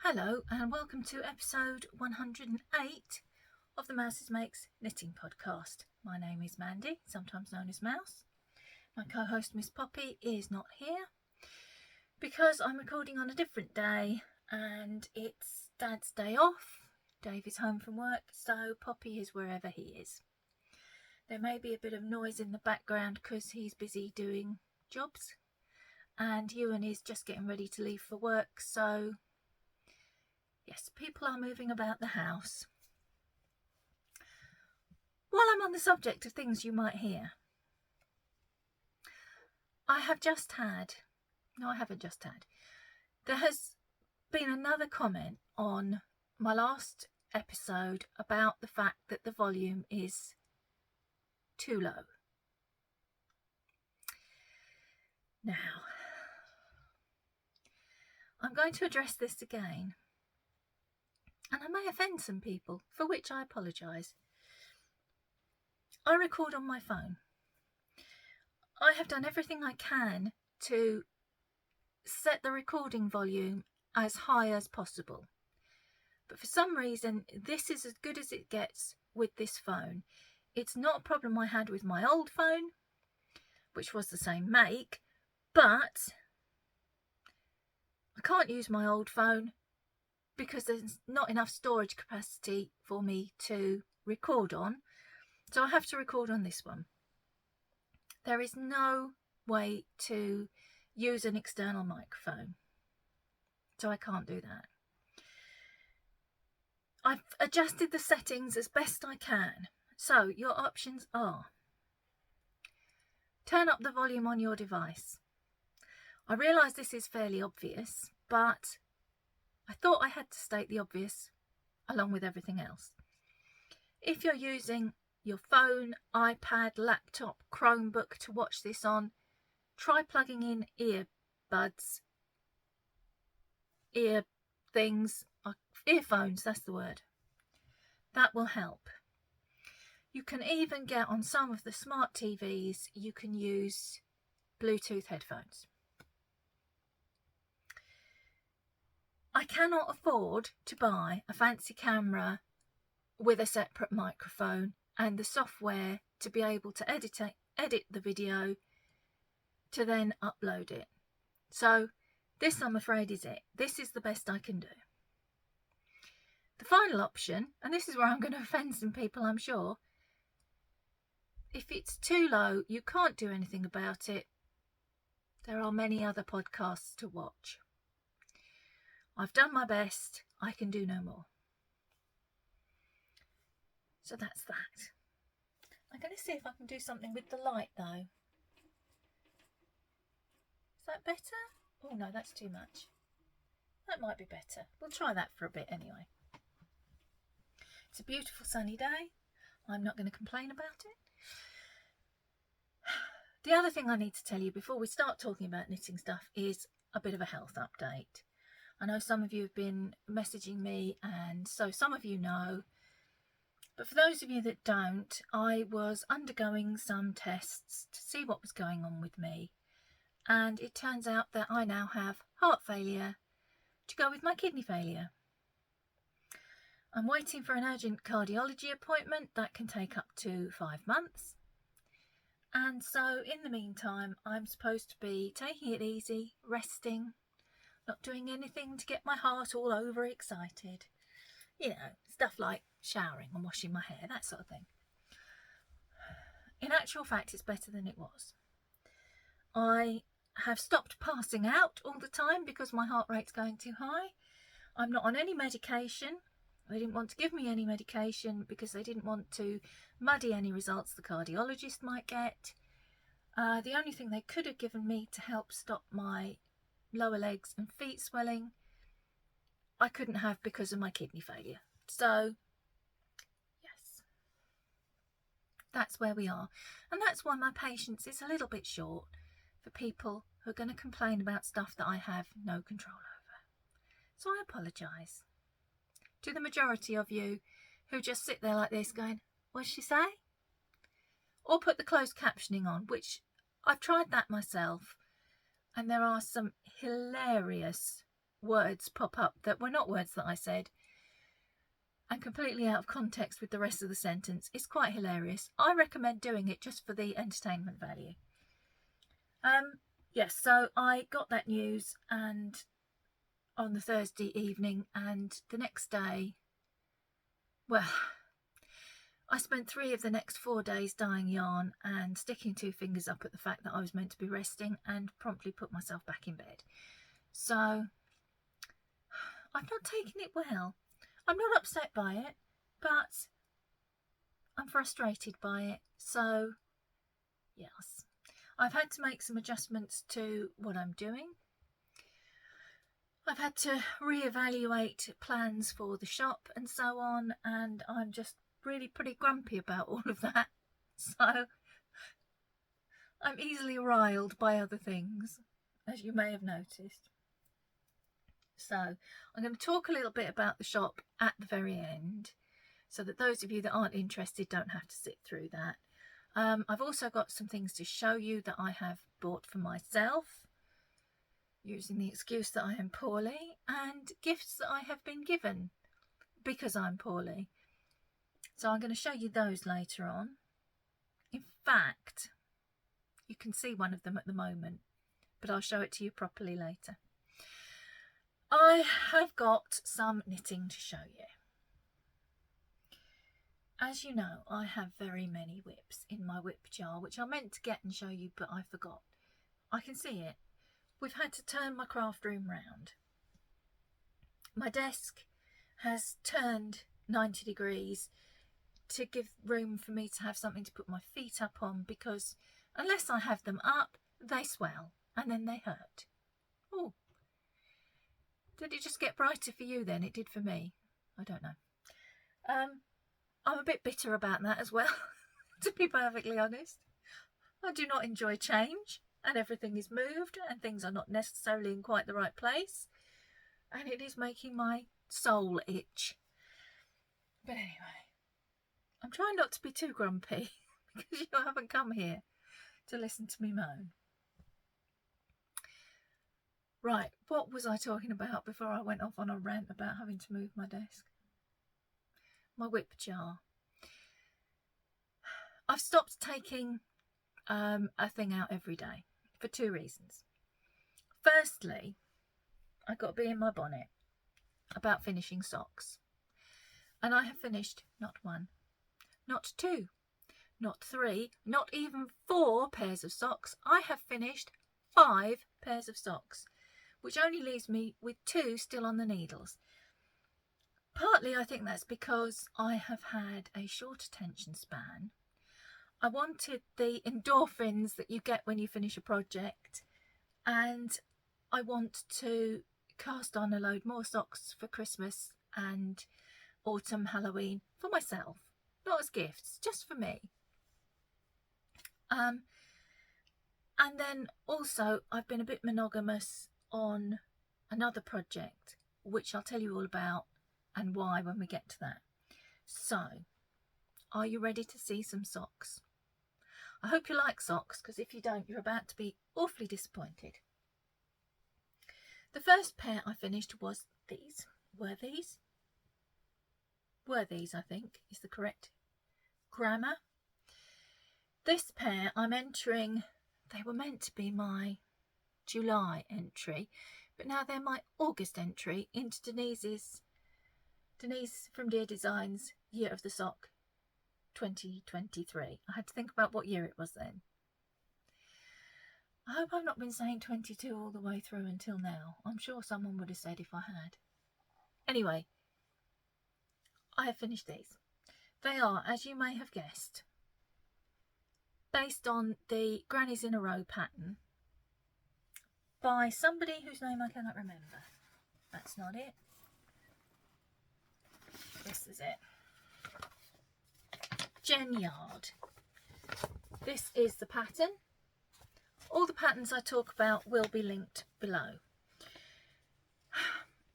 Hello and welcome to episode 108 of the Mouses Makes Knitting podcast. My name is Mandy, sometimes known as Mouse. My co-host Miss Poppy is not here because I'm recording on a different day and it's Dad's day off. Dave is home from work, so Poppy is wherever he is. There may be a bit of noise in the background because he's busy doing jobs and Ewan is just getting ready to leave for work, so yes, people are moving about the house. While I'm on the subject of things you might hear, there has been another comment on my last episode about the fact that the volume is too low. Now, I'm going to address this again. And I may offend some people, for which I apologise. I record on my phone. I have done everything I can to set the recording volume as high as possible. But for some reason, this is as good as it gets with this phone. It's not a problem I had with my old phone, which was the same make, but I can't use my old phone because there's not enough storage capacity for me to record on. So I have to record on this one. There is no way to use an external microphone. So I can't do that. I've adjusted the settings as best I can. So your options are: turn up the volume on your device. I realise this is fairly obvious, but I thought I had to state the obvious along with everything else. If you're using your phone, iPad, laptop, Chromebook to watch this on, try plugging in earphones, that's the word. That will help. You can even get on some of the smart TVs, you can use Bluetooth headphones. I cannot afford to buy a fancy camera with a separate microphone and the software to be able to edit the video to then upload it. So this, I'm afraid, is it. This is the best I can do. The final option, and this is where I'm going to offend some people, I'm sure. If it's too low, you can't do anything about it. There are many other podcasts to watch. I've done my best, I can do no more. So that's that. I'm going to see if I can do something with the light though. Is that better? Oh no, that's too much. That might be better. We'll try that for a bit anyway. It's a beautiful sunny day. I'm not going to complain about it. The other thing I need to tell you before we start talking about knitting stuff is a bit of a health update. I know some of you have been messaging me, and so some of you know. But for those of you that don't, I was undergoing some tests to see what was going on with me. And it turns out that I now have heart failure to go with my kidney failure. I'm waiting for an urgent cardiology appointment that can take up to 5 months. And so in the meantime, I'm supposed to be taking it easy, resting, not doing anything to get my heart all overexcited. You know, stuff like showering and washing my hair, that sort of thing. In actual fact, it's better than it was. I have stopped passing out all the time because my heart rate's going too high. I'm not on any medication. They didn't want to give me any medication because they didn't want to muddy any results the cardiologist might get. The only thing they could have given me to help stop my lower legs and feet swelling, I couldn't have because of my kidney failure. So, yes, that's where we are. And that's why my patience is a little bit short for people who are going to complain about stuff that I have no control over. So I apologise to the majority of you who just sit there like this going, what'd she say? Or put the closed captioning on, which I've tried that myself. And there are some hilarious words pop up that were not words that I said and completely out of context with the rest of the sentence. It's quite hilarious. I recommend doing it just for the entertainment value. Yes, so I got that news and on the Thursday evening, and the next day, well, I spent 3 of the next 4 days dyeing yarn and sticking 2 fingers up at the fact that I was meant to be resting, and promptly put myself back in bed. So I've not taken it well. I'm not upset by it, but I'm frustrated by it. So yes, I've had to make some adjustments to what I'm doing. I've had to reevaluate plans for the shop and so on, and I'm just really pretty grumpy about all of that. So I'm easily riled by other things, as you may have noticed. So I'm going to talk a little bit about the shop at the very end, so that those of you that aren't interested don't have to sit through that. I've also got some things to show you that I have bought for myself, using the excuse that I am poorly, and gifts that I have been given because I'm poorly. So I'm going to show you those later on. In fact, you can see one of them at the moment, but I'll show it to you properly later. I have got some knitting to show you. As you know, I have very many whips in my whip jar, which I meant to get and show you, but I forgot. I can see it. We've had to turn my craft room round. My desk has turned 90 degrees to give room for me to have something to put my feet up on, because unless I have them up, they swell and then they hurt. Oh, did it just get brighter for you then? It did for me. I don't know. I'm a bit bitter about that as well, to be perfectly honest. I do not enjoy change, and everything is moved and things are not necessarily in quite the right place, and it is making my soul itch. But anyway, I'm trying not to be too grumpy because you haven't come here to listen to me moan. Right, what was I talking about before I went off on a rant about having to move my desk? My whip jar. I've stopped taking a thing out every day for 2 reasons. Firstly, I've got to be in my bonnet about finishing socks. And I have finished not 1, not 2, not 3, not even 4 pairs of socks. I have finished 5 pairs of socks, which only leaves me with 2 still on the needles. Partly I think that's because I have had a short attention span. I wanted the endorphins that you get when you finish a project, and I want to cast on a load more socks for Christmas and autumn, Halloween, for myself, not as gifts, just for me. And then also I've been a bit monogamous on another project, which I'll tell you all about and why when we get to that. So, are you ready to see some socks? I hope you like socks, because if you don't, you're about to be awfully disappointed. The first pair I finished was these. Were these, I think, is the correct grammar. This pair I'm entering, they were meant to be my July entry, but now they're my August entry into Denise from Dear Designs Year of the Sock 2023. I had to think about what year it was then. I hope I've not been saying 22 all the way through until now. I'm sure someone would have said if I had. Anyway, I have finished these. They are, as you may have guessed, based on the Grannies in a Row pattern by somebody whose name I cannot remember. That's not it. This is it. Jen Yard. This is the pattern. All the patterns I talk about will be linked below.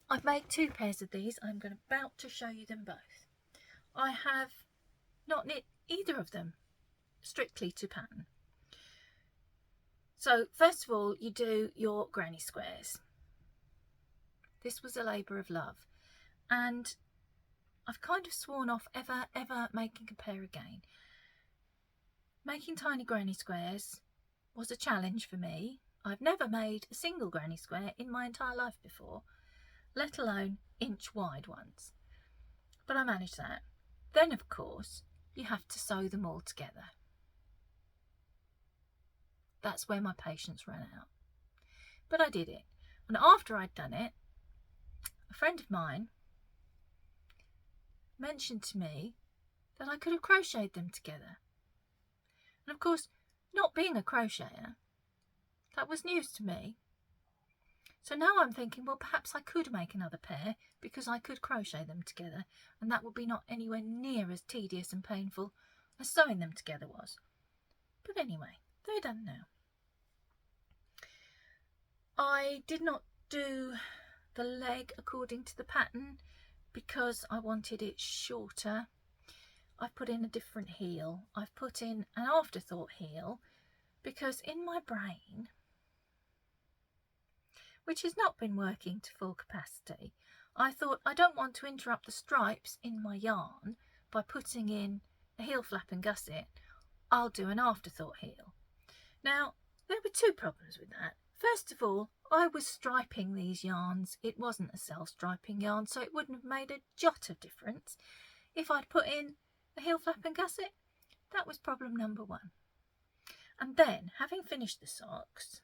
I've made 2 pairs of these. I'm about to show you them both. I have not knit either of them strictly to pattern. So first of all, you do your granny squares. This was a labour of love, and I've kind of sworn off ever making a pair again. Making tiny granny squares was a challenge for me. I've never made a single granny square in my entire life before, let alone inch wide ones. But I managed that. Then, of course, you have to sew them all together. That's where my patience ran out. But I did it. And after I'd done it, a friend of mine mentioned to me that I could have crocheted them together. And of course, not being a crocheter, that was news to me. So now I'm thinking, well, perhaps I could make another pair because I could crochet them together, and that would be not anywhere near as tedious and painful as sewing them together was. But anyway, they're done now. I did not do the leg according to the pattern because I wanted it shorter. I've put in a different heel. I've put in an afterthought heel because in my brain, which has not been working to full capacity, I thought I don't want to interrupt the stripes in my yarn by putting in a heel flap and gusset. I'll do an afterthought heel. Now, there were two problems with that. First of all, I was striping these yarns. It wasn't a self-striping yarn, so it wouldn't have made a jot of difference if I'd put in a heel flap and gusset. That was problem number one. And then, having finished the socks,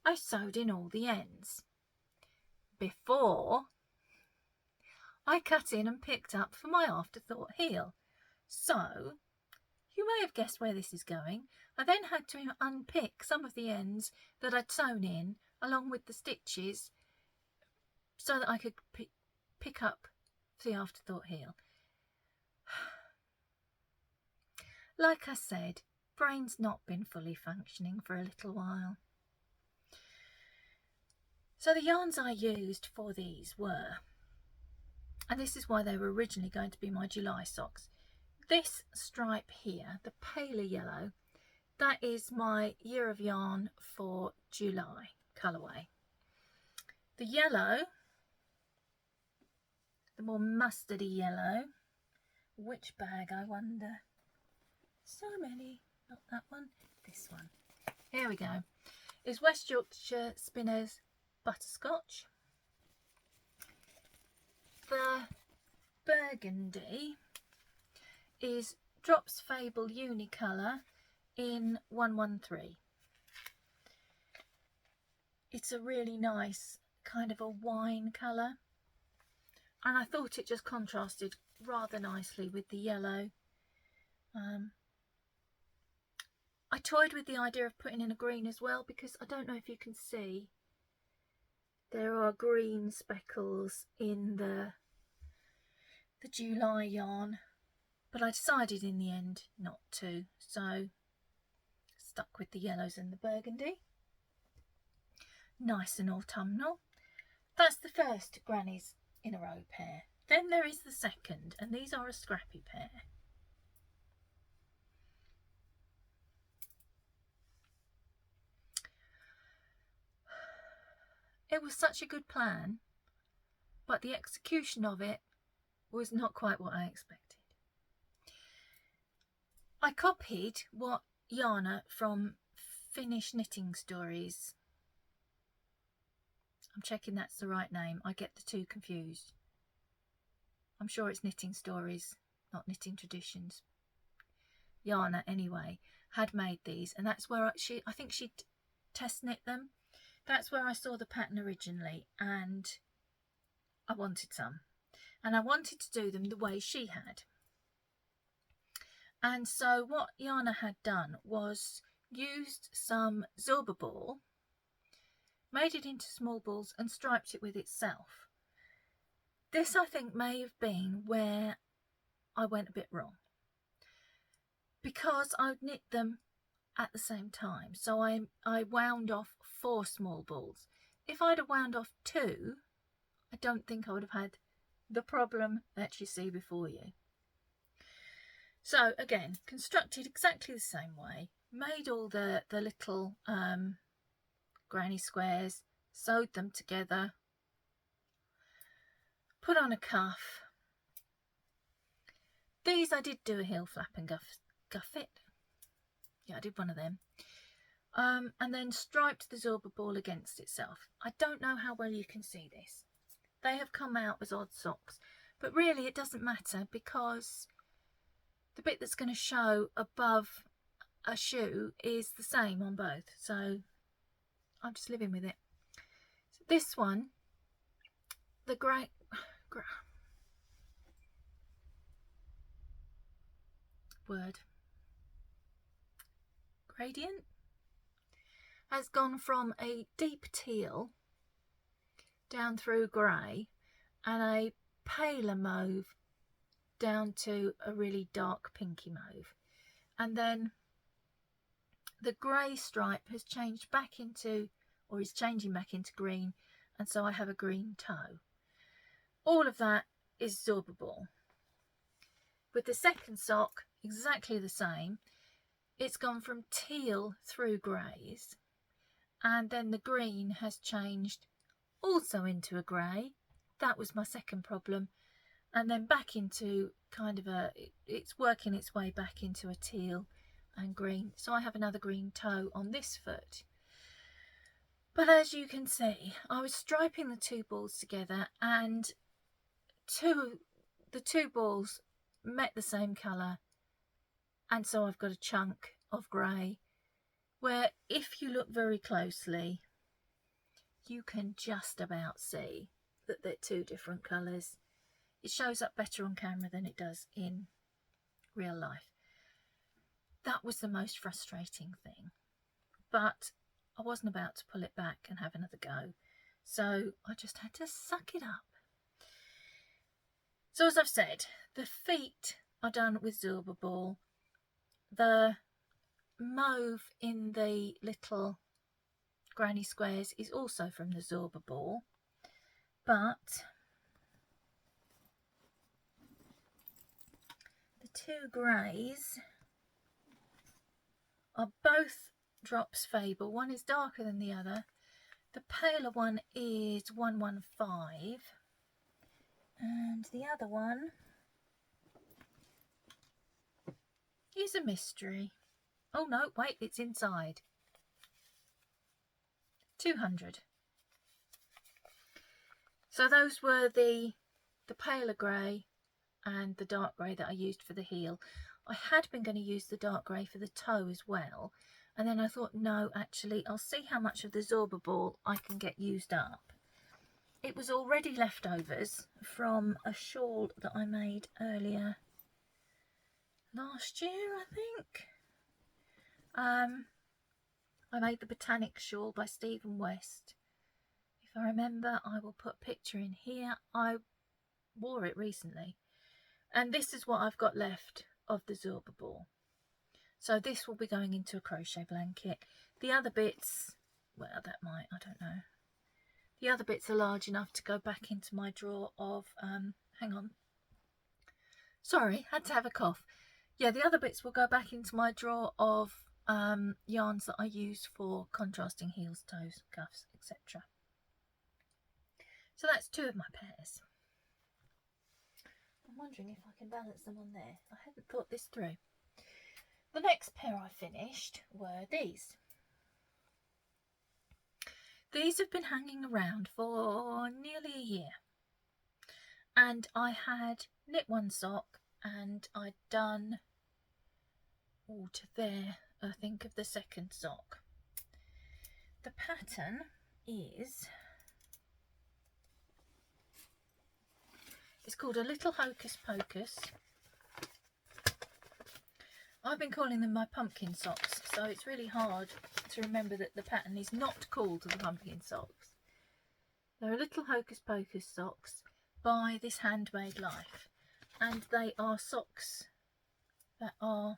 I sewed in all the ends before I cut in and picked up for my afterthought heel. So, you may have guessed where this is going. I then had to unpick some of the ends that I'd sewn in along with the stitches so that I could pick up the afterthought heel. Like I said, brain's not been fully functioning for a little while. So the yarns I used for these were, and this is why they were originally going to be my July socks, this stripe here, the paler yellow, that is my year of yarn for July colourway. The yellow, the more mustardy yellow, which bag I wonder? So many, not that one, this one. Here we go. Is West Yorkshire Spinners Butterscotch. The burgundy is Drops Fable Unicolor in 113. It's a really nice kind of a wine colour, and I thought it just contrasted rather nicely with the yellow. I toyed with the idea of putting in a green as well, because I don't know if you can see, there are green speckles in the July yarn, but I decided in the end not to, so stuck with the yellows and the burgundy. Nice and autumnal. That's the first Grannies in a Row pair. Then there is the second, and these are a scrappy pair. It was such a good plan, but the execution of it was not quite what I expected. I copied what Jana from Finnish Knitting Stories, I'm checking that's the right name, I get the two confused. I'm sure it's Knitting Stories, not Knitting Traditions. Jana, anyway, had made these, and that's where I think she test knit them. That's where I saw the pattern originally, and I wanted some. And I wanted to do them the way she had. And so what Jana had done was used some Zorba ball, made it into small balls and striped it with itself. This, I think, may have been where I went a bit wrong, because I would knit them at the same time. So I wound off 4 small balls. If I'd have wound off 2, I don't think I would have had the problem that you see before you. So again, constructed exactly the same way, made all the little granny squares, sewed them together put on a cuff. These I did do a heel flap and guff it. Yeah, I did one of them. And then striped the Zorba ball against itself. I don't know how well you can see this. They have come out as odd socks, but really it doesn't matter because the bit that's going to show above a shoe is the same on both. So I'm just living with it. So this one, the gradient, has gone from a deep teal down through grey and a paler mauve down to a really dark pinky mauve, and then the grey stripe has changed back into, or is changing back into green, and so I have a green toe. All of that is Zorba ball. With the second sock, exactly the same. It's gone from teal through greys, and then the green has changed also into a grey. That was my second problem. And then back into kind of it's working its way back into a teal and green. So I have another green toe on this foot. But as you can see, I was striping the two balls together, and the two balls met the same colour, and so I've got a chunk of grey where, if you look very closely, you can just about see that they're two different colours. It shows up better on camera than it does in real life. That was the most frustrating thing, but I wasn't about to pull it back and have another go, so I just had to suck it up. So as I've said, the feet are done with Zorba ball. The mauve in the little granny squares is also from the Zorba ball, but the two greys are both Drops Fable. One is darker than the other. The paler one is 115 and the other one is a mystery. Oh no, wait, it's inside. 200. So those were the paler grey and the dark grey that I used for the heel. I had been going to use the dark grey for the toe as well, and then I thought, no, actually, I'll see how much of the Zorba ball I can get used up. It was already leftovers from a shawl that I made earlier last year, I think. I made the Botanic shawl by Stephen West. If I remember, I will put a picture in here. I wore it recently. And this is what I've got left of the Zorba ball. So this will be going into a crochet blanket. The other bits, well, that might, I don't know. The other bits are large enough to go back into my drawer of, hang on. Sorry, had to have a cough. Yeah, the other bits will go back into my drawer of yarns that I use for contrasting heels, toes, cuffs, etc. So that's two of my pairs. I'm wondering if I can balance them on there. I hadn't thought this through. The next pair I finished were these. These have been hanging around for nearly a year. And I had knit one sock and I'd done to there, I think, of the second sock. The pattern is, it's called a Little Hocus Pocus. I've been calling them my pumpkin socks, so it's really hard to remember that the pattern is not called the pumpkin socks. They're a Little Hocus Pocus socks by This Handmade Life, and they are socks that are,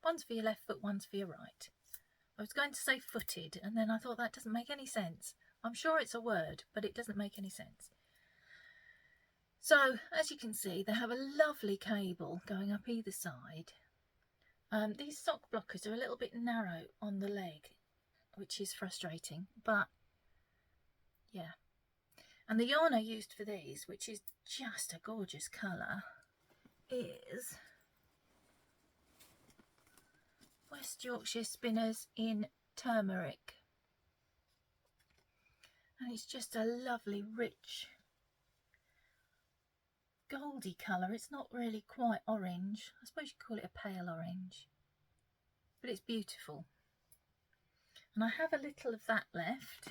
one's for your left foot, one's for your right. I was going to say footed, and then I thought that doesn't make any sense. I'm sure it's a word, but it doesn't make any sense. So, as you can see, they have a lovely cable going up either side. These sock blockers are a little bit narrow on the leg, which is frustrating, but yeah. And the yarn I used for these, which is just a gorgeous colour, is West Yorkshire Spinners in Turmeric. And it's just a lovely, rich, goldy colour. It's not really quite orange. I suppose you'd call it a pale orange. But it's beautiful. And I have a little of that left.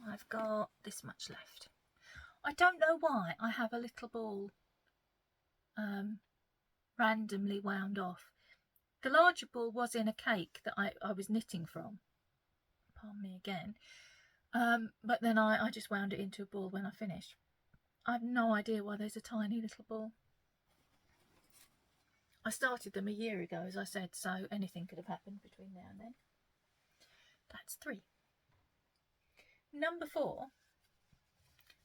I've got this much left. I don't know why I have a little ball randomly wound off. The larger ball was in a cake that I was knitting from. Pardon me again. But then I just wound it into a ball when I finished. I have no idea why there's a tiny little ball. I started them a year ago, as I said, so anything could have happened between now and then. That's 3. Number 4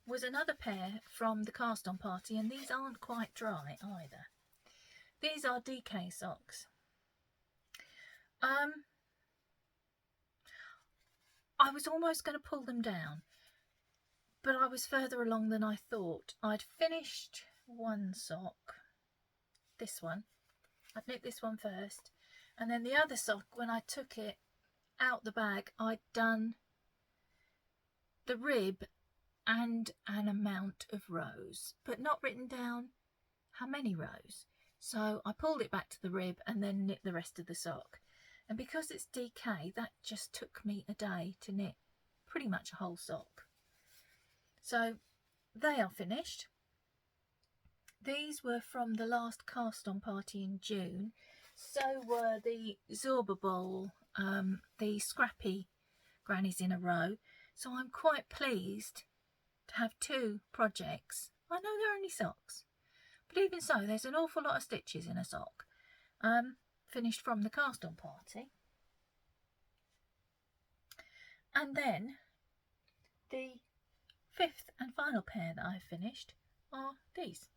was another pair from the cast on party, and these aren't quite dry either. These are DK socks. I was almost going to pull them down, but I was further along than I thought. I'd finished one sock, this one. I'd knit this one first, and then the other sock, when I took it out the bag, I'd done the rib and an amount of rows, but not written down how many rows. So I pulled it back to the rib and then knit the rest of the sock. And because it's DK, that just took me a day to knit pretty much a whole sock. So they are finished. These were from the last cast on party in June. So were the Zorba Bowl, the Scrappy Grannies in a Row. So I'm quite pleased to have 2 projects. I know they're only socks, but even so, there's an awful lot of stitches in a sock. Finished from the cast on party. And then the 5th and final pair that I've finished are these.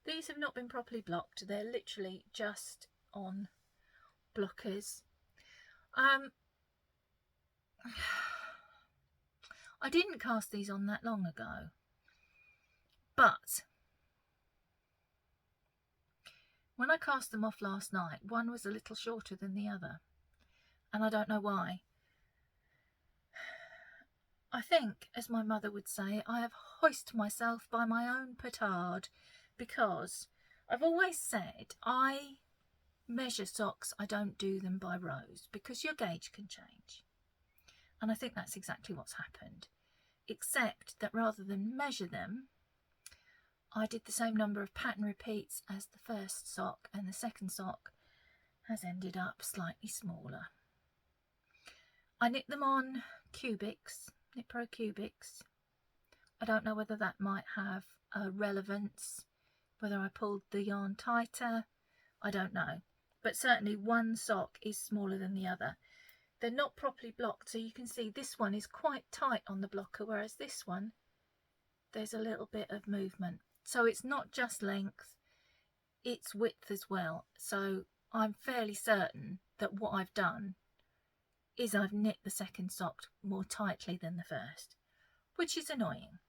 These have not been properly blocked. They're literally just on blockers. I didn't cast these on that long ago, but when I cast them off last night, one was a little shorter than the other, and I don't know why. I think, as my mother would say, I have hoisted myself by my own petard, because I've always said I measure socks, I don't do them by rows, because your gauge can change. And I think that's exactly what's happened, except that rather than measure them, I did the same number of pattern repeats as the first sock, and the second sock has ended up slightly smaller. I knit them on Cubics, Knit Pro Cubics. I don't know whether that might have a relevance, whether I pulled the yarn tighter, I don't know. But certainly one sock is smaller than the other. They're not properly blocked, so you can see this one is quite tight on the blocker, whereas this one, there's a little bit of movement. So it's not just length, it's width as well. So I'm fairly certain that what I've done is I've knit the second sock more tightly than the first, which is annoying,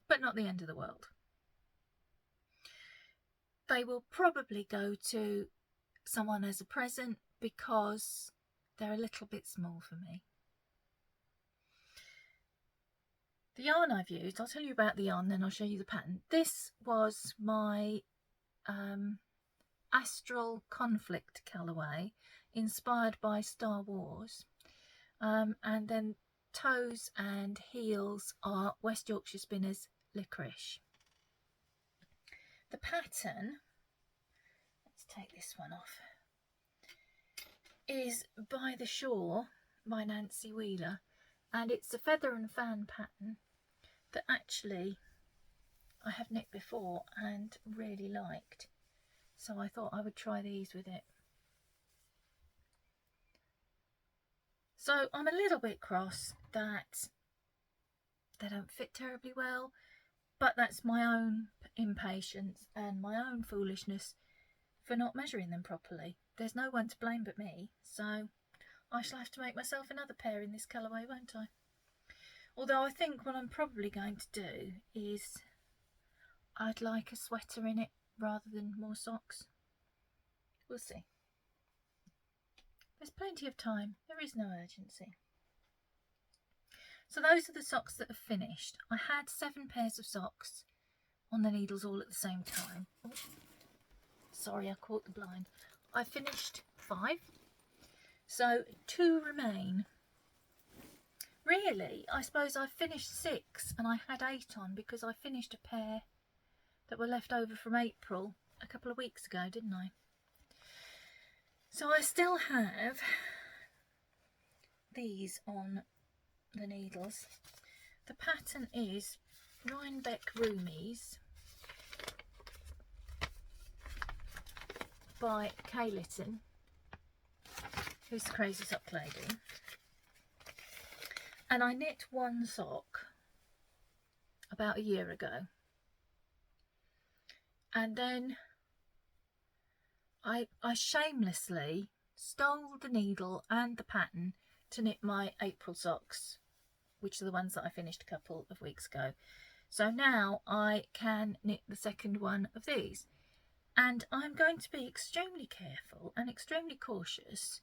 but not the end of the world. They will probably go to someone as a present because they're a little bit small for me. The yarn I've used, I'll tell you about the yarn, then I'll show you the pattern. This was my Astral Conflict colourway, inspired by Star Wars. And then toes and heels are West Yorkshire Spinners Licorice. The pattern, let's take this one off, is By the Shore by Nancy Wheeler, and it's a feather and fan pattern that actually I have knit before and really liked, so I thought I would try these with it. So I'm a little bit cross that they don't fit terribly well, but that's my own impatience and my own foolishness for not measuring them properly. There's no one to blame but me, so I shall have to make myself another pair in this colourway, won't I? Although I think what I'm probably going to do is I'd like a sweater in it rather than more socks. We'll see. There's plenty of time. There is no urgency. So those are the socks that have finished. I had 7 pairs of socks on the needles all at the same time. Oh, sorry, I caught the blind. I finished 5. So 2 remain. Really, I suppose I finished 6 and I had 8 on because I finished a pair that were left over from April a couple of weeks ago, didn't I? So I still have these on the needles. The pattern is Rhinebeck Roomies by Kay Litton, who's the Crazy Sock Lady. And I knit 1 sock about a year ago. And then I shamelessly stole the needle and the pattern to knit my April socks, which are the ones that I finished a couple of weeks ago. So now I can knit the second one of these. And I'm going to be extremely careful and extremely cautious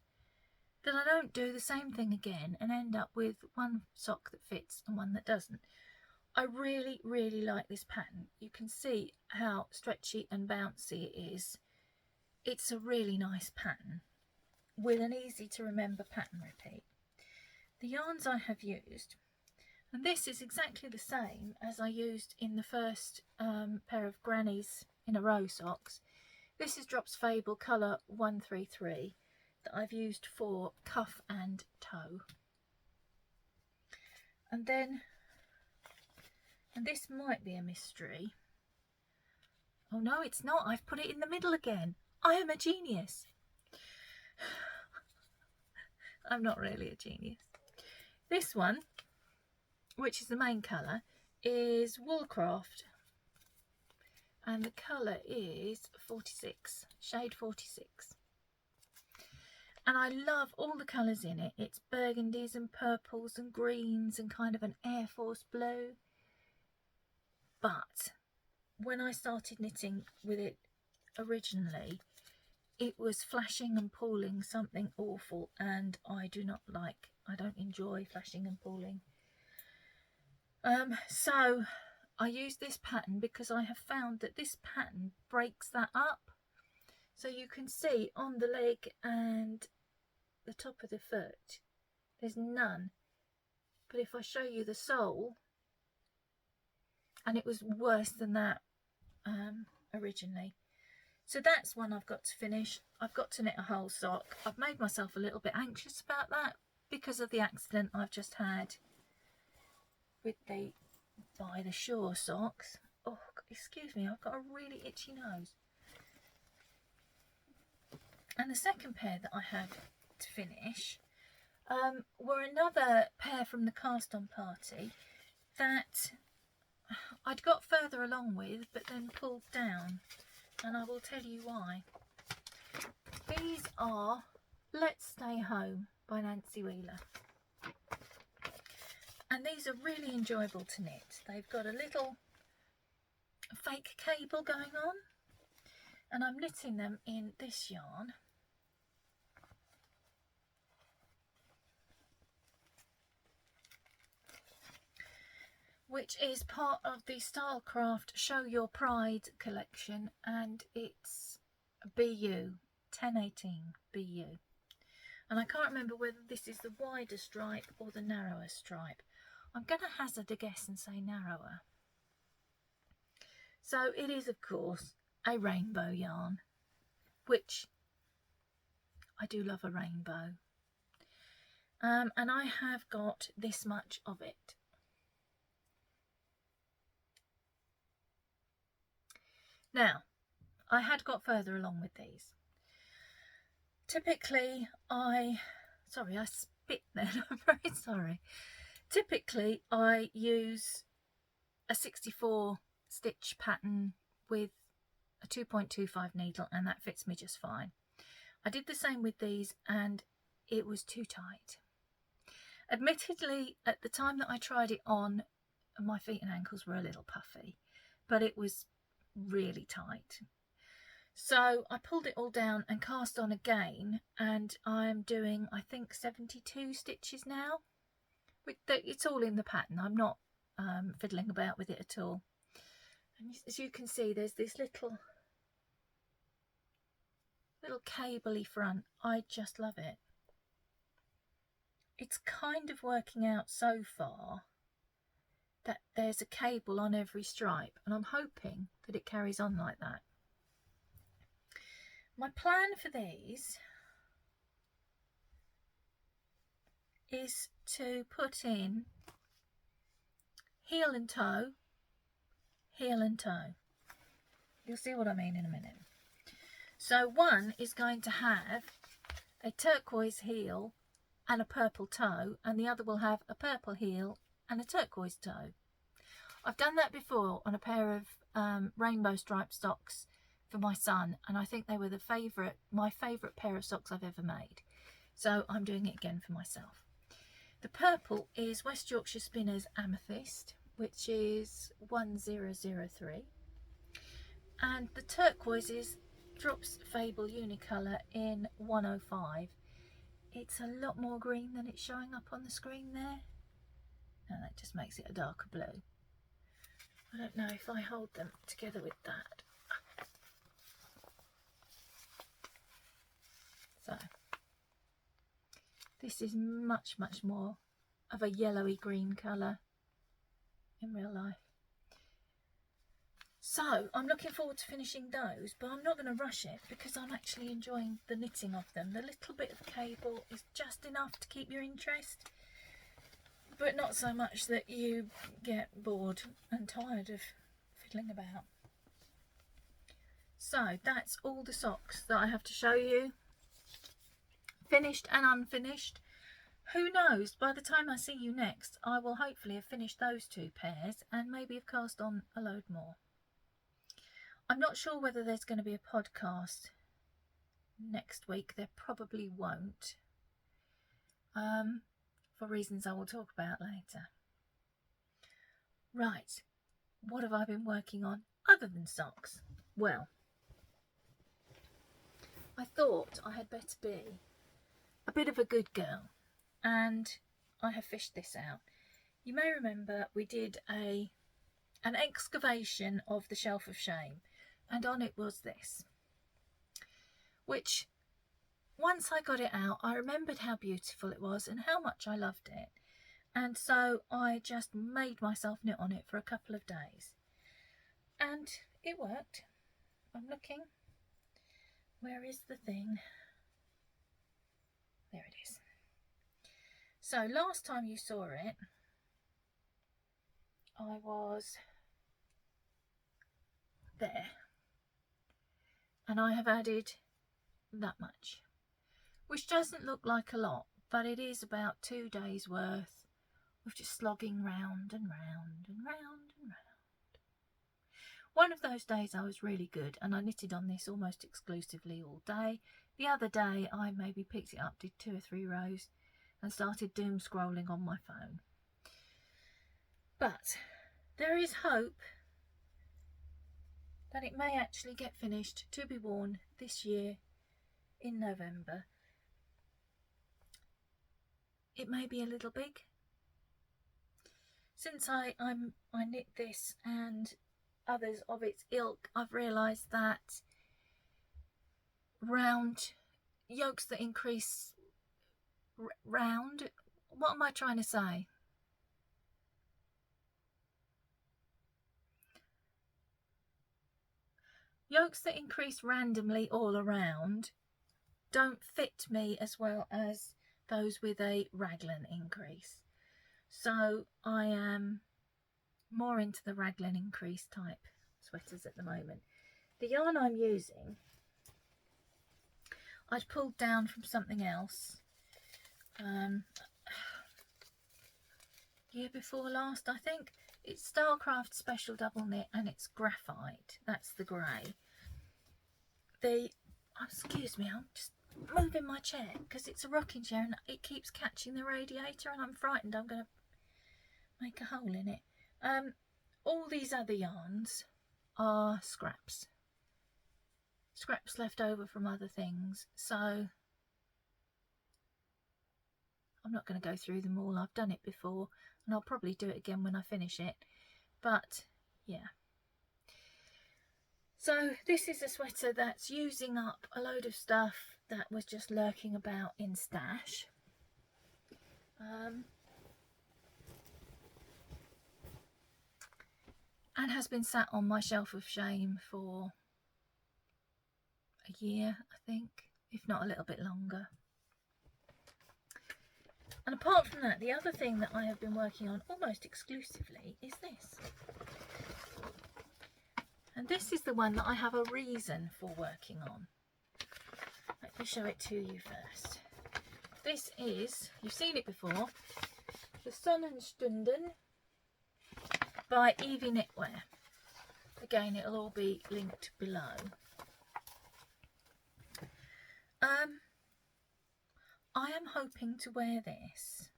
that I don't do the same thing again and end up with one sock that fits and one that doesn't. I really, really like this pattern. You can see how stretchy and bouncy it is. It's a really nice pattern with an easy to remember pattern repeat. The yarns I have used, and this is exactly the same as I used in the first pair of Granny's in a row socks. This is Drops Fable colour 133 that I've used for cuff and toe. And then, and this might be a mystery. Oh no, it's not. I've put it in the middle again. I am a genius. I'm not really a genius. This one, which is the main colour, is Woolcraft. And the colour is 46, shade 46. And I love all the colours in it. It's burgundies and purples and greens and kind of an Air Force blue. But when I started knitting with it originally, it was flashing and pooling something awful, and I don't enjoy flashing and pooling. So I use this pattern because I have found that this pattern breaks that up. So you can see on the leg and the top of the foot, there's none. But if I show you the sole, and it was worse than that originally. So that's one I've got to finish. I've got to knit a whole sock. I've made myself a little bit anxious about that because of the accident I've just had with the By the Shore socks. Oh, excuse me, I've got a really itchy nose. And the second pair that I have to finish were another pair from the cast on party that I'd got further along with but then pulled down, and I will tell you why. These are Let's Stay Home by Nancy Wheeler. And these are really enjoyable to knit. They've got a little fake cable going on, and I'm knitting them in this yarn. Which is part of the Stylecraft Show Your Pride collection, and it's BU, 1018 BU. And I can't remember whether this is the wider stripe or the narrower stripe. I'm going to hazard a guess and say narrower. So it is, of course, a rainbow yarn, which I do love a rainbow. And I have got this much of it. Now, I had got further along with these. Typically, sorry, I spit then, I'm very sorry. Typically, I use a 64 stitch pattern with a 2.25 needle, and that fits me just fine. I did the same with these, and it was too tight. Admittedly, at the time that I tried it on, my feet and ankles were a little puffy, but it was really tight. So I pulled it all down and cast on again, and I'm doing, I think, 72 stitches now. It's all in the pattern. I'm not fiddling about with it at all. And as you can see, there's this little cabley front. I just love it. It's kind of working out so far that there's a cable on every stripe, and I'm hoping that it carries on like that. My plan for these is to put in heel and toe, heel and toe. You'll see what I mean in a minute. So one is going to have a turquoise heel and a purple toe, and the other will have a purple heel and a turquoise toe. I've done that before on a pair of rainbow striped socks for my son, and I think they were my favourite pair of socks I've ever made. So I'm doing it again for myself. The purple is West Yorkshire Spinners Amethyst, which is 1003, and the turquoise is Drops Fable Unicolor in 105. It's a lot more green than it's showing up on the screen there, and that just makes it a darker blue. I don't know if I hold them together with that. So this is much more of a yellowy green colour in real life. So I'm looking forward to finishing those, but I'm not going to rush it because I'm actually enjoying the knitting of them. The little bit of cable is just enough to keep your interest, but not so much that you get bored and tired of fiddling about. So that's all the socks that I have to show you, finished and unfinished. Who knows, by the time I see you next, I will hopefully have finished those 2 pairs and maybe have cast on a load more. I'm not sure whether there's going to be a podcast next week. There probably won't, for reasons I will talk about later. Right, what have I been working on other than socks? Well, I thought I had better be a bit of a good girl, and I have fished this out. You may remember we did an excavation of the Shelf of Shame, and on it was this, which once I got it out, I remembered how beautiful it was and how much I loved it, and so I just made myself knit on it for a couple of days, and it worked. I'm looking. Where is the thing? There it is. So last time you saw it, I was there, and I have added that much, which doesn't look like a lot, but it is about 2 days worth of just slogging round and round and round and round. One of those days I was really good and I knitted on this almost exclusively all day. The other day I maybe picked it up, did 2 or 3 rows and started doom scrolling on my phone. But there is hope that it may actually get finished to be worn this year in November. It may be a little big. Since I knit this and others of its ilk, I've realised that round yokes that increase round, what am I trying to say? Yokes that increase randomly all around don't fit me as well as those with a raglan increase. So I am more into the raglan increase type sweaters at the moment. The yarn I'm using, I'd pulled down from something else. Year before last, I think. It's Starcraft Special Double Knit and it's graphite. That's the grey. Excuse me, I'm just moving my chair because it's a rocking chair and it keeps catching the radiator, and I'm frightened I'm going to make a hole in it. All these other yarns are scraps left over from other things, so I'm not going to go through them all. I've done it before and I'll probably do it again when I finish it, but yeah. So this is a sweater that's using up a load of stuff that was just lurking about in stash. And has been sat on my shelf of shame for a year, I think, if not a little bit longer. And apart from that, the other thing that I have been working on almost exclusively is this. And this is the one that I have a reason for working on. Let me show it to you first. This is, you've seen it before, the Sonnenstunden by Evie Knitwear. Again, it'll all be linked below. I am hoping to wear this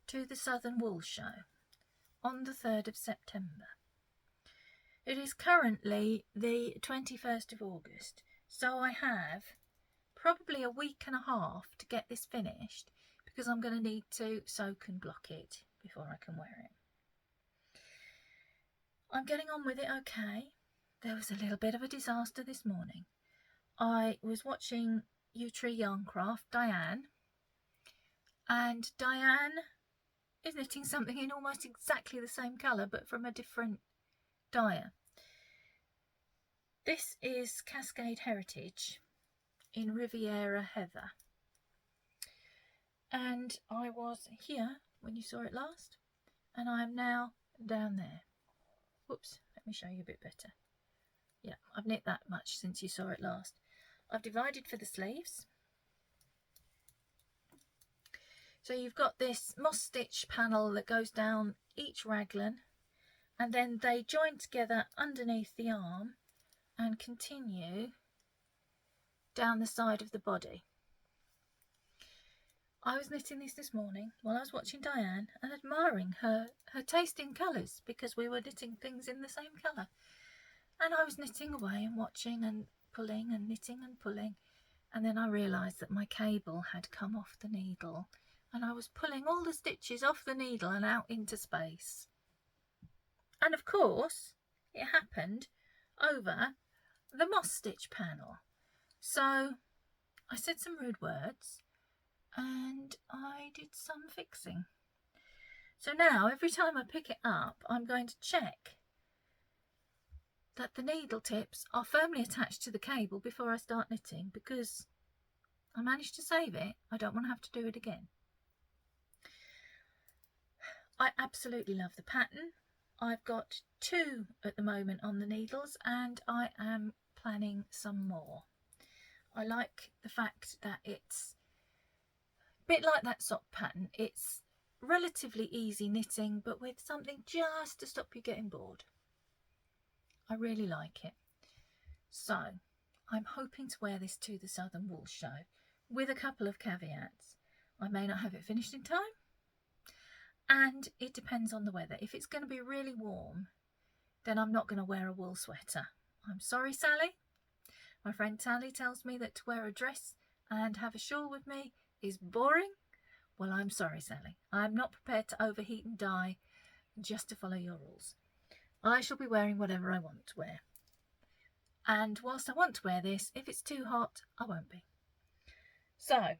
to the Southern Wool Show on the 3rd of September. It is currently the 21st of August, so I have probably a week and a half to get this finished because I'm going to need to soak and block it before I can wear it. I'm getting on with it okay. There was a little bit of a disaster this morning. I was watching U-Tree Yarncraft, Diane, and Diane is knitting something in almost exactly the same colour but from a different dyer. This is Cascade Heritage in Riviera Heather, and I was here when you saw it last, and I am now down there. Whoops, let me show you a bit better. Yeah, I've knit that much since you saw it last. I've divided for the sleeves. So you've got this moss stitch panel that goes down each raglan, and then they join together underneath the arm and continue down the side of the body. I was knitting this morning while I was watching Diane and admiring her taste in colours, because we were knitting things in the same colour. And I was knitting away and watching and pulling and knitting and pulling, and then I realised that my cable had come off the needle and I was pulling all the stitches off the needle and out into space. And of course it happened over the moss stitch panel. So I said some rude words and I did some fixing. So now every time I pick it up, I'm going to check that the needle tips are firmly attached to the cable before I start knitting, because I managed to save it. I don't want to have to do it again. I absolutely love the pattern. I've got 2 at the moment on the needles and I am planning some more. I like the fact that it's a bit like that sock pattern. It's relatively easy knitting, but with something just to stop you getting bored. I really like it. So I'm hoping to wear this to the Southern Wool Show with a couple of caveats. I may not have it finished in time, and it depends on the weather. If it's going to be really warm, then I'm not going to wear a wool sweater. I'm sorry, Sally. My friend Sally tells me that to wear a dress and have a shawl with me is boring. Well, I'm sorry, Sally. I'm not prepared to overheat and die just to follow your rules. I shall be wearing whatever I want to wear. And whilst I want to wear this, if it's too hot, I won't be. So,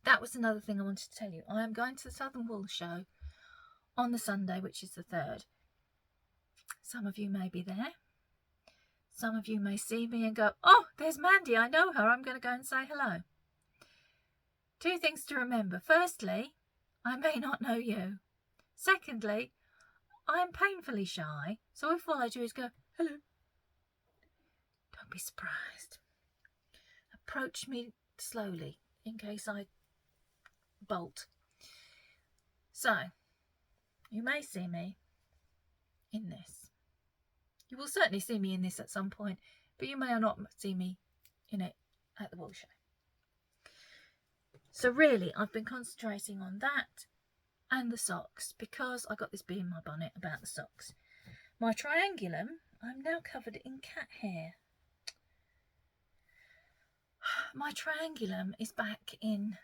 that was another thing I wanted to tell you. I am going to the Southern Wool Show on the Sunday, which is the 3rd. Some of you may be there. Some of you may see me and go, oh, there's Mandy, I know her, I'm going to go and say hello. 2 things to remember. Firstly, I may not know you. Secondly, I am painfully shy, so if all I do is go, hello, don't be surprised. Approach me slowly in case I bolt. So, you may see me in this. You will certainly see me in this at some point, but you may or not see me in it at the wool show. So really, I've been concentrating on that and the socks because I got this bee in my bonnet about the socks. My triangulum, I'm now covered in cat hair. My triangulum is back in,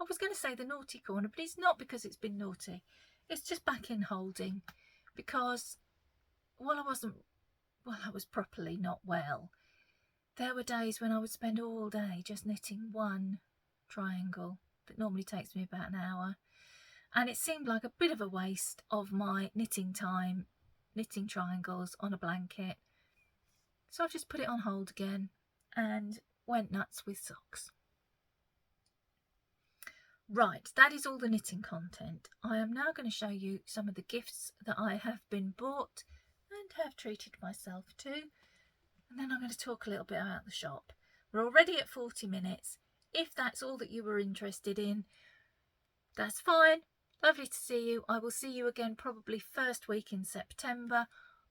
I was going to say the naughty corner, but it's not because it's been naughty. It's just back in holding because while I was properly not well, there were days when I would spend all day just knitting one triangle that normally takes me about an hour. And it seemed like a bit of a waste of my knitting time, knitting triangles on a blanket. So I've just put it on hold again and went nuts with socks. Right, that is all the knitting content. I am now going to show you some of the gifts that I have been bought and have treated myself to. And then I'm going to talk a little bit about the shop. We're already at 40 minutes. If that's all that you were interested in, that's fine. Lovely to see you. I will see you again probably first week in September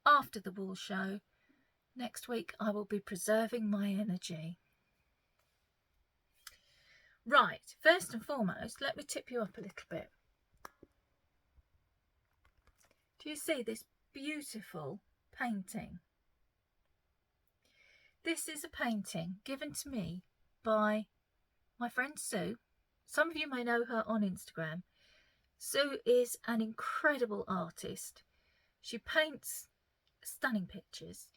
after the wool show. Next week I will be preserving my energy. Right, first and foremost, let me tip you up a little bit. Do you see this beautiful painting? This is a painting given to me by my friend Sue. Some of you may know her on Instagram. Sue is an incredible artist. She paints stunning pictures.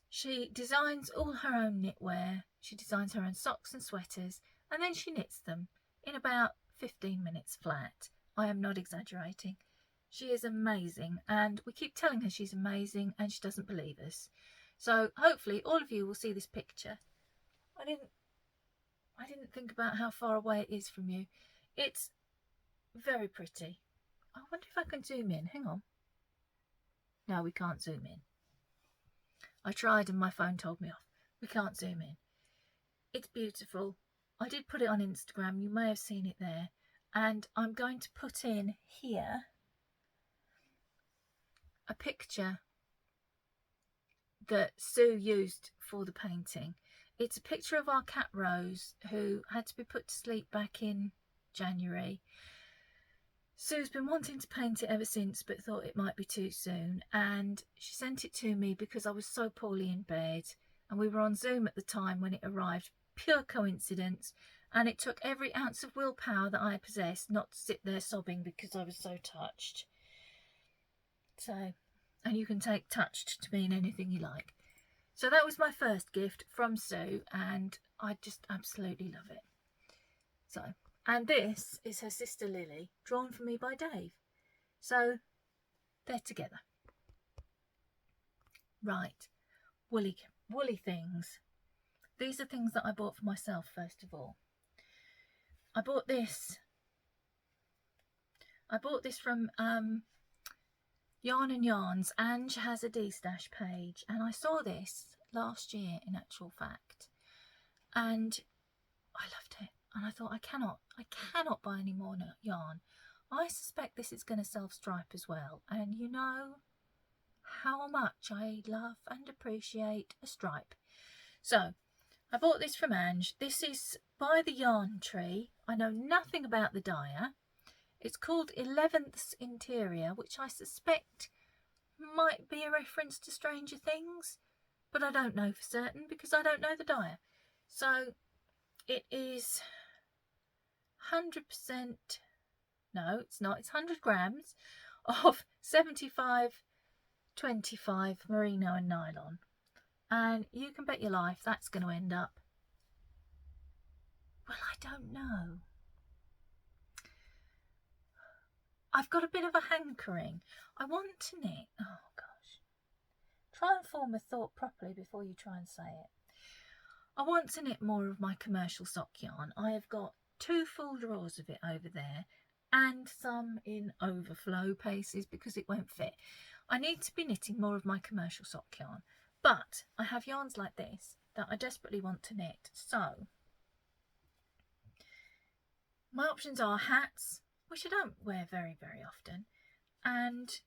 She designs all her own knitwear. She designs her own socks and sweaters, and then she knits them in about 15 minutes flat. I am not exaggerating. She is amazing, and we keep telling her she's amazing, and she doesn't believe us. So hopefully all of you will see this picture. I didn't think about how far away it is from you. It's very pretty. I wonder if I can zoom in. Hang on. No, we can't zoom in. I tried and my phone told me off. We can't zoom in. It's beautiful. I did put it on Instagram. You may have seen it there. And I'm going to put in here a picture that Sue used for the painting. It's a picture of our cat Rose, who had to be put to sleep back in January. Sue's been wanting to paint it ever since, but thought it might be too soon, and she sent it to me because I was so poorly in bed, and we were on Zoom at the time when it arrived. Pure coincidence, and it took every ounce of willpower that I possessed not to sit there sobbing because I was so touched. So, and you can take touched to mean anything you like. So that was my first gift from Sue, and I just absolutely love it. So, and this is her sister Lily, drawn for me by Dave. So they're together. Right, woolly things. These are things that I bought for myself first of all. I bought this from Yarn and Yarns. Ange has a D-stash page, and I saw this last year in actual fact, and I loved it, and I thought I cannot buy any more yarn. I suspect this is going to self-stripe as well, and you know how much I love and appreciate a stripe. So I bought this from Ange. This is by the Yarn Tree. I know nothing about the dyer. It's called 11th's Interior, which I suspect might be a reference to Stranger Things, but I don't know for certain because I don't know the dyer. So it is 100%, no it's not, it's 100 grams of 75/25 merino and nylon. And you can bet your life that's going to end up, well, I don't know. I've got a bit of a hankering. I want to knit. Oh gosh. Try and form a thought properly before you try and say it. I want to knit more of my commercial sock yarn. I have got 2 full drawers of it over there and some in overflow places because it won't fit. I need to be knitting more of my commercial sock yarn, but I have yarns like this that I desperately want to knit. So my options are hats, which I don't wear very often, and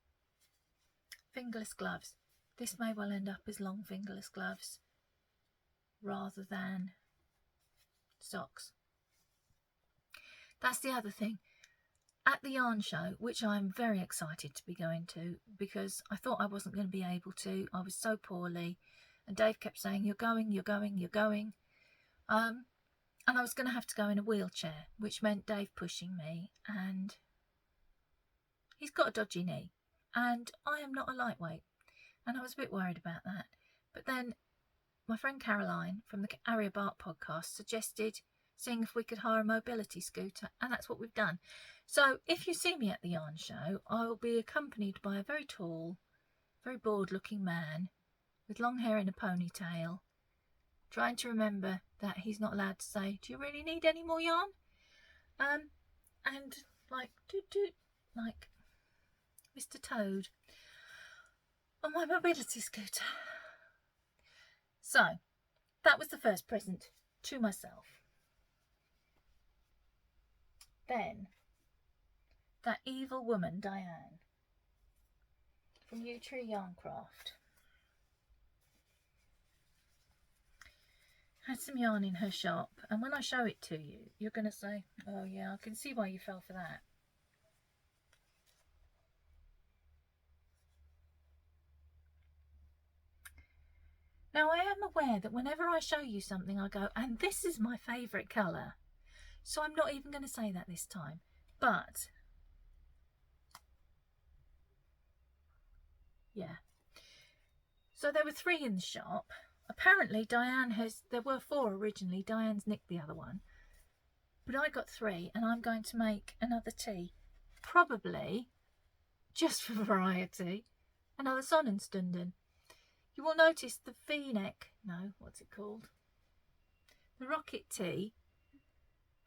fingerless gloves. This may well end up as long fingerless gloves. rather than socks. That's the other thing. At the yarn show, which I'm very excited to be going to, because I thought I wasn't going to be able to. I was so poorly, and Dave kept saying, you're going, you're going, you're going. And I was going to have to go in a wheelchair, which meant Dave pushing me, and he's got a dodgy knee, and I am not a lightweight, and I was a bit worried about that. But then my friend Caroline from the Aria Bark podcast suggested seeing if we could hire a mobility scooter, and that's what we've done. So if you see me at the yarn show, I will be accompanied by a very tall, very bored looking man with long hair in a ponytail, trying to remember that he's not allowed to say, do you really need any more yarn? And like doot doot, like Mr. Toad on my mobility scooter. So that was the first present to myself. Then, that evil woman, Diane, from Yew Tree Yarncraft, had some yarn in her shop, and when I show it to you, you're going to say, oh yeah, I can see why you fell for that. Now, I am aware that whenever I show you something, I go, and this is my favourite colour. So I'm not even going to say that this time. But, yeah. So there were 3 in the shop. Apparently there were 4 originally. Diane's nicked the other one. But I got 3, and I'm going to make another tea. Probably, just for variety, another Sonnenstunden. You will notice the V-neck, no, what's it called? The rocket tea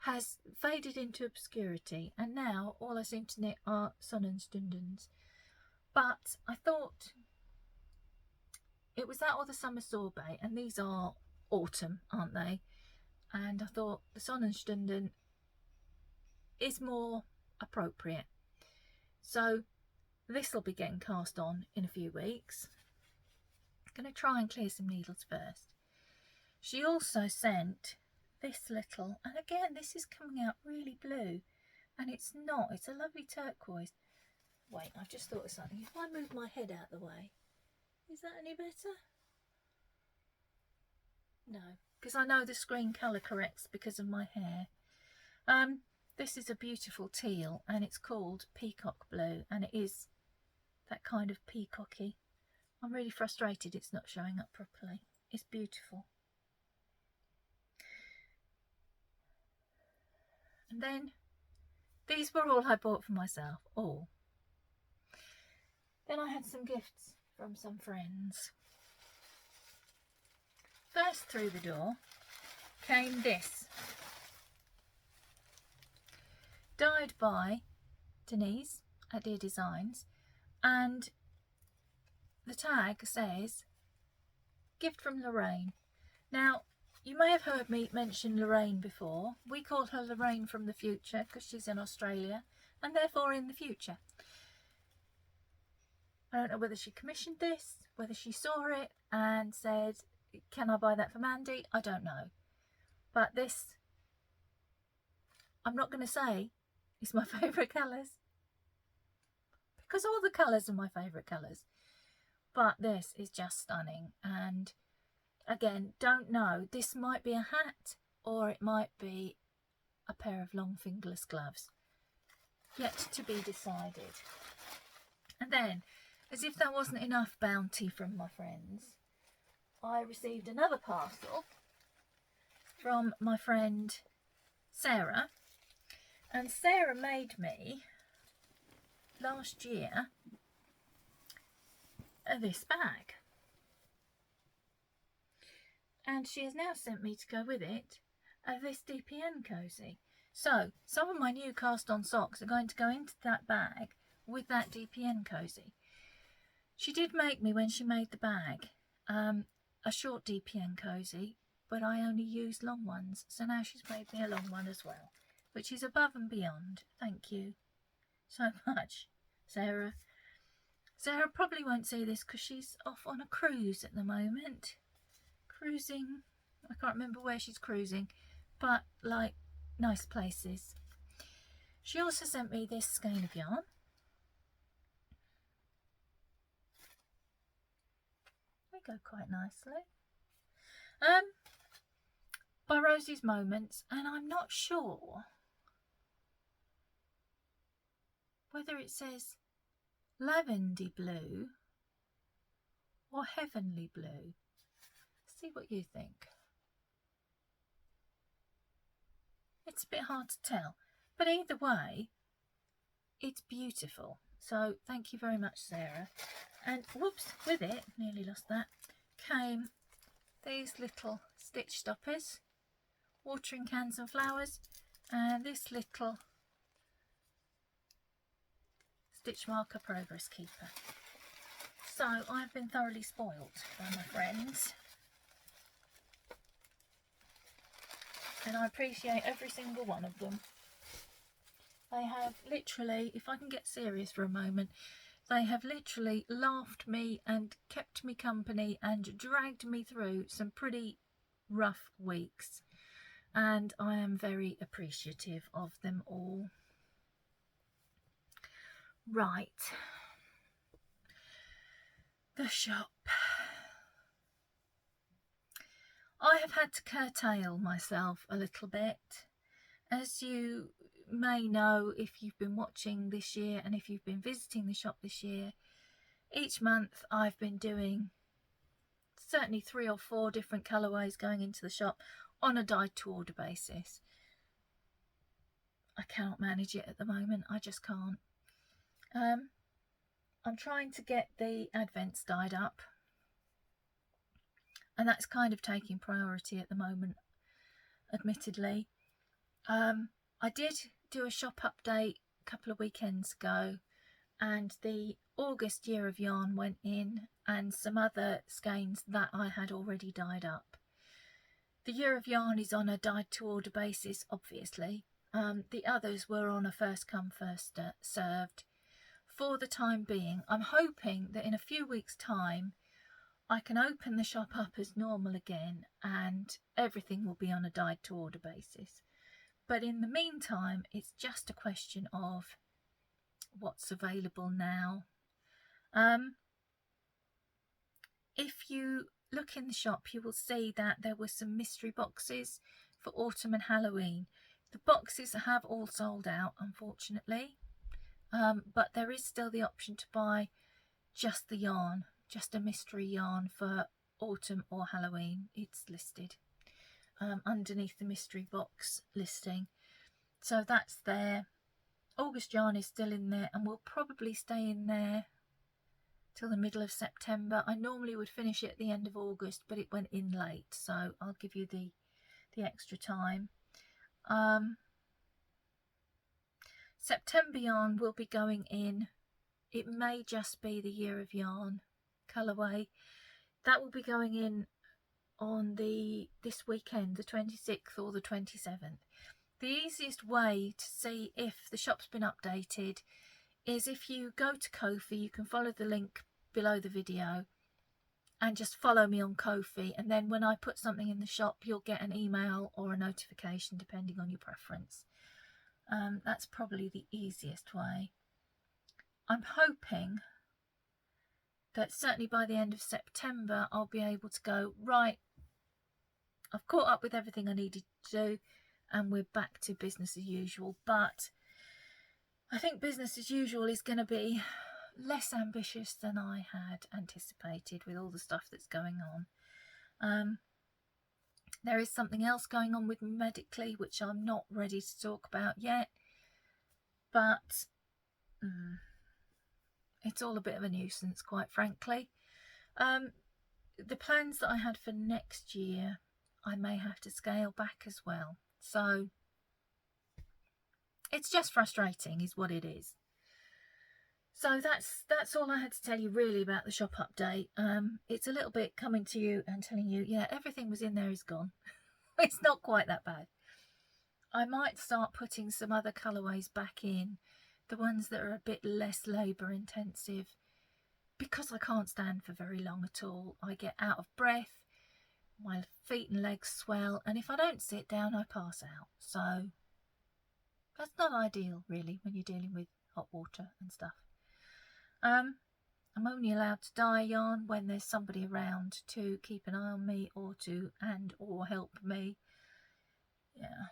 has faded into obscurity, and now all I seem to knit are Sonnenstundens. But I thought it was that or the summer sorbet, and these are autumn, aren't they? And I thought the Sonnenstunden is more appropriate. So this will be getting cast on in a few weeks. I'm going to try and clear some needles first. She also sent this little, and again this is coming out really blue, and it's not, it's a lovely turquoise. Wait, I've just thought of something. If I move my head out the way, is that any better? No, because I know the screen colour corrects because of my hair. This is a beautiful teal, and it's called Peacock Blue, and it is that kind of peacocky. I'm really frustrated it's not showing up properly. It's beautiful. And then these were all I bought for myself, all. Then I had some gifts from some friends. First through the door came this, dyed by Denise at Dear Designs, and the tag says gift from Lorraine. Now, you may have heard me mention Lorraine before. We call her Lorraine from the future because she's in Australia, and therefore in the future. I don't know whether she commissioned this, whether she saw it and said, can I buy that for Mandy? I don't know. But this, I'm not going to say it's my favourite colours, because all the colours are my favourite colours. But this is just stunning, and again, don't know, this might be a hat or it might be a pair of long fingerless gloves. Yet to be decided. And then, as if that wasn't enough bounty from my friends, I received another parcel from my friend Sarah. And Sarah made me last year this bag, and she has now sent me to go with it this DPN cozy. So some of my new cast on socks are going to go into that bag with that DPN cozy. She did make me, when she made the bag, a short DPN cozy, but I only used long ones, so now she's made me a long one as well, which is above and beyond. Thank you so much, Sarah. Sarah probably won't see this because she's off on a cruise at the moment, cruising I can't remember where she's cruising, but like nice places. She also sent me this skein of yarn. They go quite nicely. By Rosie's Moments, and I'm not sure whether it says Lavendy Blue or Heavenly Blue. See what you think. It's a bit hard to tell, but either way, it's beautiful. So thank you very much, Sarah. And whoops, with it, nearly lost that, came these little stitch stoppers, watering cans and flowers, and this little stitch marker progress keeper. So I've been thoroughly spoilt by my friends, and I appreciate every single one of them. They have literally, if I can get serious for a moment, they have literally laughed me and kept me company and dragged me through some pretty rough weeks, and I am very appreciative of them all. Right, the shop. I have had to curtail myself a little bit. As you may know, if you've been watching this year and if you've been visiting the shop this year, each month I've been doing certainly 3 or 4 different colourways going into the shop on a dyed to order basis. I cannot manage it at the moment, I just can't. I'm trying to get the advents dyed up, and that's kind of taking priority at the moment, admittedly. I did do a shop update a couple of weekends ago, and the August Year of Yarn went in, and some other skeins that I had already dyed up. The Year of Yarn is on a dyed to order basis, obviously. The others were on a first come first served for the time being. I'm hoping that in a few weeks' time I can open the shop up as normal again and everything will be on a dyed to order basis. But in the meantime, it's just a question of what's available now. If you look in the shop, you will see that there were some mystery boxes for autumn and Halloween. The boxes have all sold out, unfortunately, but there is still the option to buy just the yarn, just a mystery yarn for autumn or Halloween. It's listed underneath the mystery box listing, so that's there. August yarn is still in there and will probably stay in there till the middle of September. I normally would finish it at the end of August, but it went in late, so I'll give you the extra time. September yarn will be going in. It may just be the Year of Yarn colourway. That will be going in on this weekend, the 26th or the 27th. The easiest way to see if the shop's been updated is if you go to Ko-fi. You can follow the link below the video and just follow me on Ko-fi, and then when I put something in the shop you'll get an email or a notification depending on your preference. That's probably the easiest way. I'm hoping that certainly by the end of September I'll be able to go, right, I've caught up with everything I needed to do and we're back to business as usual. But I think business as usual is going to be less ambitious than I had anticipated with all the stuff that's going on. There is something else going on with me medically which I'm not ready to talk about yet, but it's all a bit of a nuisance, quite frankly. The plans that I had for next year I may have to scale back as well, so it's just frustrating is what it is. So that's all I had to tell you really about the shop update. It's a little bit coming to you and telling you, yeah, everything was in there is gone. It's not quite that bad. I might start putting some other colourways back in, the ones that are a bit less labour intensive, because I can't stand for very long at all. I get out of breath. my feet and legs swell, and if I don't sit down I pass out. So that's not ideal really when you're dealing with hot water and stuff. I'm only allowed to dye yarn when there's somebody around to keep an eye on me or help me. Yeah,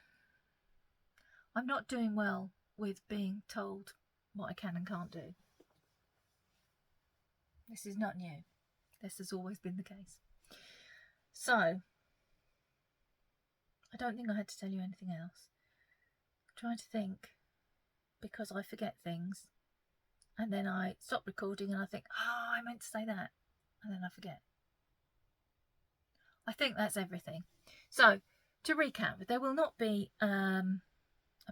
I'm not doing well with being told what I can and can't do. This is not new. This has always been the case. So I don't think I had to tell you anything else. I'm trying to think, because I forget things and then I stop recording and I think, oh, I meant to say that, and then I forget. I think that's everything. So to recap, there will not be a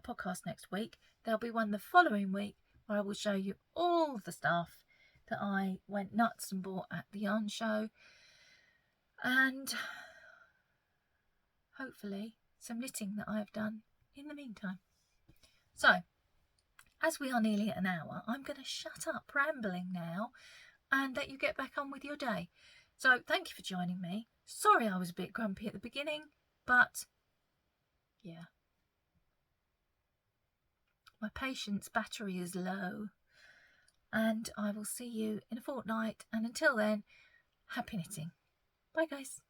podcast next week. There'll be one the following week where I will show you all the stuff that I went nuts and bought at the yarn show, and hopefully some knitting that I've done in the meantime. So as we are nearly at an hour, I'm going to shut up rambling now and let you get back on with your day. So thank you for joining me. Sorry I was a bit grumpy at the beginning, but yeah, my patience battery is low, and I will see you in a fortnight, and until then, happy knitting. Bye guys.